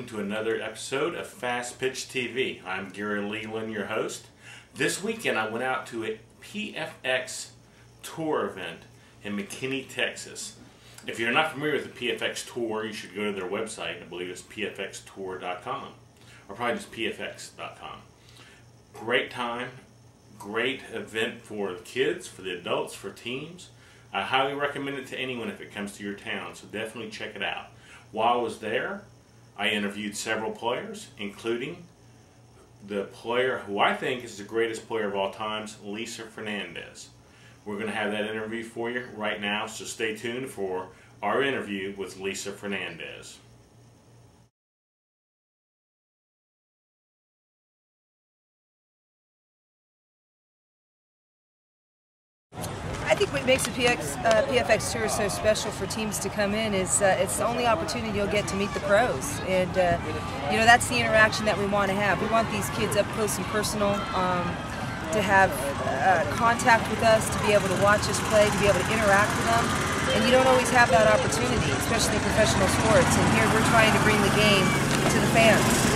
welcome to another episode of Fastpitch TV. I'm Gary Leland, your host. This weekend I went out to a PFX tour event in McKinney, Texas. If you're not familiar with the PFX tour, you should go to their website. I believe it's pfxtour.com or probably just pfx.com. Great time, great event for the kids, for the adults, for teams. I highly recommend it to anyone if it comes to your town, so definitely check it out. While I was there, I interviewed several players, including the player who I think is the greatest player of all times, Fernandez. We're going to have that interview for you right now, so stay tuned for our interview with Fernandez. I think what makes the PFX Tour so special for teams to come in is it's the only opportunity you'll get to meet the pros, and you know, that's the interaction that we want to have. We want these kids up close and personal, to have contact with us, to be able to watch us play, to be able to interact with them, and you don't always have that opportunity, especially in professional sports. And here we're trying to bring the game to the fans.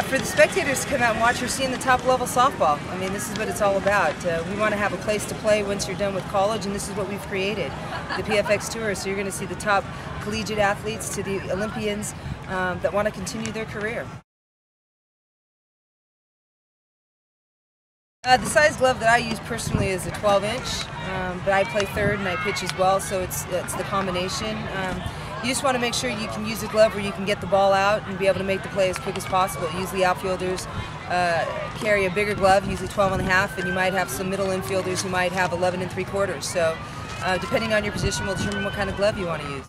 For the spectators to come out and watch, you're seeing the top level softball. I mean, this is what it's all about. We want to have a place to play once you're done with college, and this is what we've created, the PFX Tour. So you're going to see the top collegiate athletes to the Olympians that want to continue their career. The size glove that I use personally is a 12-inch, but I play third and I pitch as well, so it's the combination. You just want to make sure you can use a glove where you can get the ball out and be able to make the play as quick as possible. Usually outfielders carry a bigger glove, usually 12.5, and you might have some middle infielders who might have 11.75. So depending on your position will determine what kind of glove you want to use.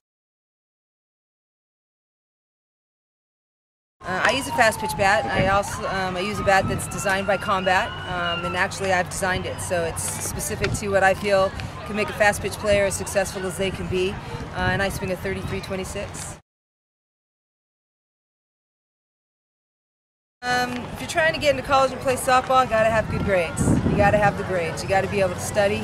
I use a Fastpitch bat. I use a bat that's designed by Combat, and actually I've designed it, so it's specific to what I feel can make a Fastpitch player as successful as they can be, and I swing a 33-26. If you're trying to get into college and play softball, you got to have good grades. You got to have the grades. You got to be able to study.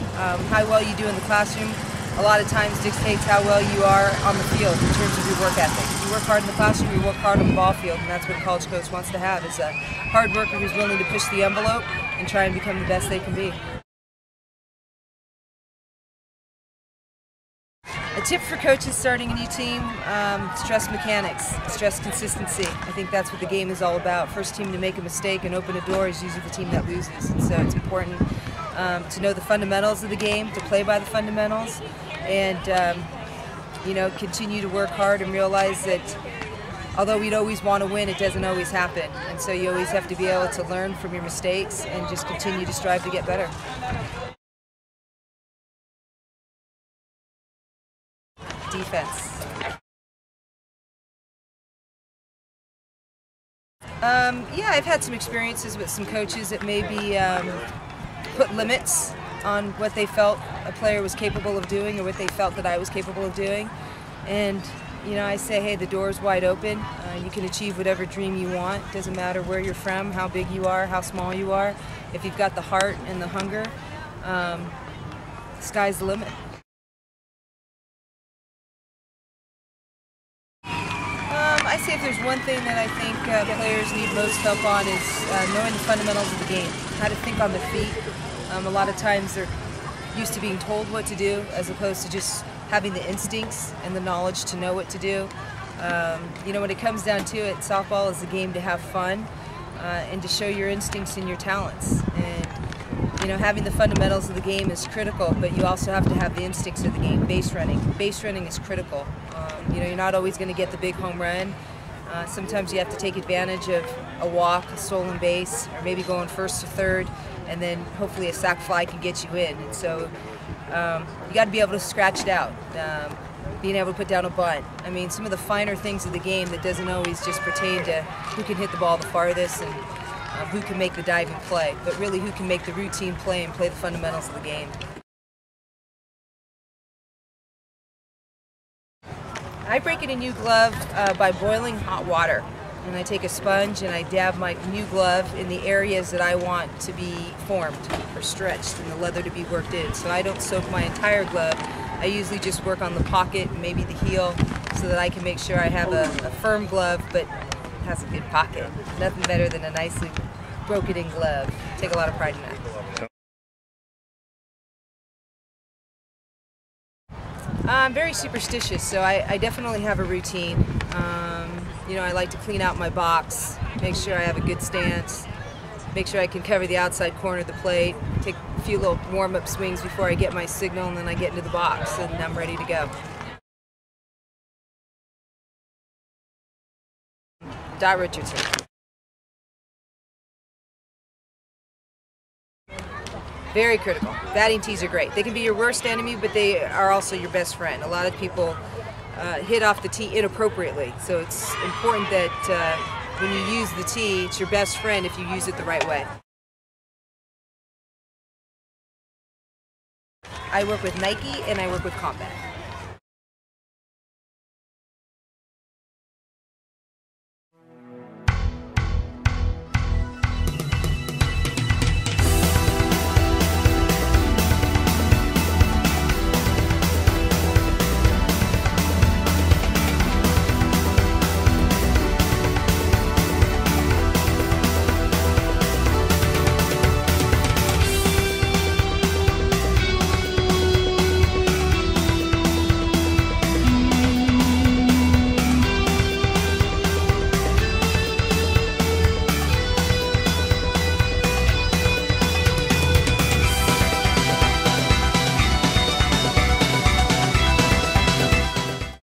How well you do in the classroom a lot of times dictates how well you are on the field in terms of your work ethic. If you work hard in the classroom, you work hard on the ball field, and that's what a college coach wants to have, is a hard worker who's willing to push the envelope and try and become the best they can be. A tip for coaches starting a new team, stress mechanics, stress consistency. I think that's what the game is all about. First team to make a mistake and open a door is usually the team that loses. And so it's important to know the fundamentals of the game, to play by the fundamentals, and you know, continue to work hard and realize that although we'd always want to win, it doesn't always happen. And so you always have to be able to learn from your mistakes and just continue to strive to get better. Defense. Yeah, I've had some experiences with some coaches that maybe put limits on what they felt a player was capable of doing or what they felt that I was capable of doing. And you know, I say, hey, the door's wide open. You can achieve whatever dream you want. Doesn't matter where you're from, how big you are, how small you are. If you've got the heart and the hunger, sky's the limit. I say if there's one thing that I think players need most help on is knowing the fundamentals of the game, how to think on the feet. A lot of times they're used to being told what to do as opposed to just having the instincts and the knowledge to know what to do. You know, when it comes down to it, softball is a game to have fun and to show your instincts and your talents. And you know, having the fundamentals of the game is critical, but you also have to have the instincts of the game. Base running is critical. You know, you're not always going to get the big home run. Sometimes you have to take advantage of a walk, a stolen base, or maybe going first to third, and then hopefully a sac fly can get you in. And so you got to be able to scratch it out, being able to put down a bunt. I mean, some of the finer things of the game that doesn't always just pertain to who can hit the ball the farthest and who can make the diving play, but really who can make the routine play and play the fundamentals of the game. I break in a new glove by boiling hot water. And I take a sponge and I dab my new glove in the areas that I want to be formed or stretched and the leather to be worked in. So I don't soak my entire glove. I usually just work on the pocket, maybe the heel, so that I can make sure I have a firm glove, but has a good pocket. Nothing better than a nicely broken-in glove. Take a lot of pride in that. I'm very superstitious, so I definitely have a routine. You know, I like to clean out my box, make sure I have a good stance, make sure I can cover the outside corner of the plate, take a few little warm-up swings before I get my signal, and then I get into the box, and I'm ready to go. Dot Richardson. Very critical. Batting tees are great. They can be your worst enemy, but they are also your best friend. A lot of people hit off the tee inappropriately, so it's important that when you use the tee, it's your best friend if you use it the right way. I work with Nike and I work with Combat.